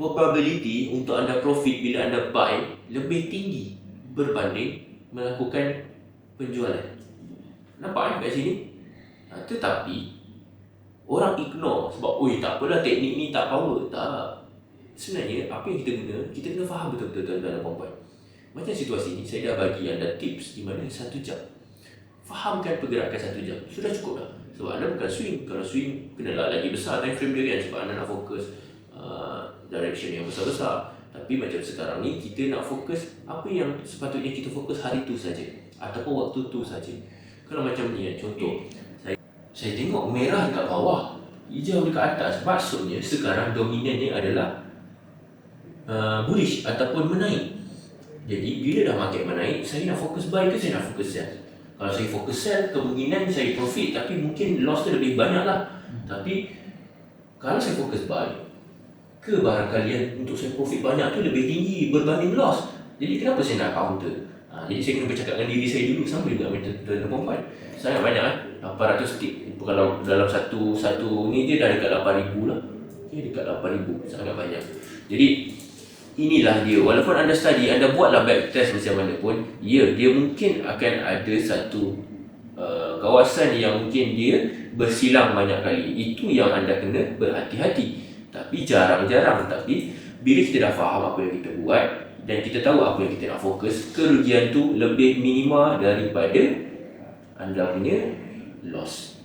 probability untuk anda profit bila anda buy lebih tinggi berbanding melakukan penjualan. Nampak kat sini? Tetapi orang ignore sebab tak apalah teknik ni tak power. Tak. Sebenarnya apa yang kita guna, kita kena faham betul-betul tuan-tuan dan puan-puan. Macam situasi ni, saya dah bagi anda tips di mana 1 jam. Fahamkan pergerakan 1 jam, sudah cukup dah. Sebab anda bukan swing. Kalau swing, kenalah lagi besar time frame dia kan. Sebab anda nak fokus direction yang besar-besar. Tapi macam sekarang ni, kita nak fokus apa yang sepatutnya kita fokus hari tu saja, ataupun waktu tu saja. Kalau macam ni, contoh, saya tengok merah dekat bawah, hijau dekat atas. Maksudnya sekarang dominan ni adalah bullish ataupun menaik. Jadi bila dah market menaik, saya nak fokus buy ke saya nak fokus sell? Kalau saya fokus sell, kemungkinan saya profit, tapi mungkin loss tu lebih banyak lah. Tapi kalau saya fokus buy, ke barang kalian untuk saya profit banyak tu lebih tinggi berbanding loss. Jadi kenapa saya nak counter? Jadi saya kena bercakap dengan diri saya dulu. Sama juga macam tuan-tuan dan puan-puan. Sangat banyak 800 tick. Kalau dalam satu ni dia dah dekat 8,000 lah. Dekat 8,000, sangat banyak. Jadi inilah dia. Walaupun anda study, anda buatlah back test macam mana pun, dia mungkin akan ada satu kawasan yang mungkin dia bersilang banyak kali. Itu yang anda kena berhati-hati. Tapi jarang-jarang. Tapi bila kita dah faham apa yang kita buat dan kita tahu apa yang kita nak fokus, kerugian tu lebih minima daripada anda punya loss.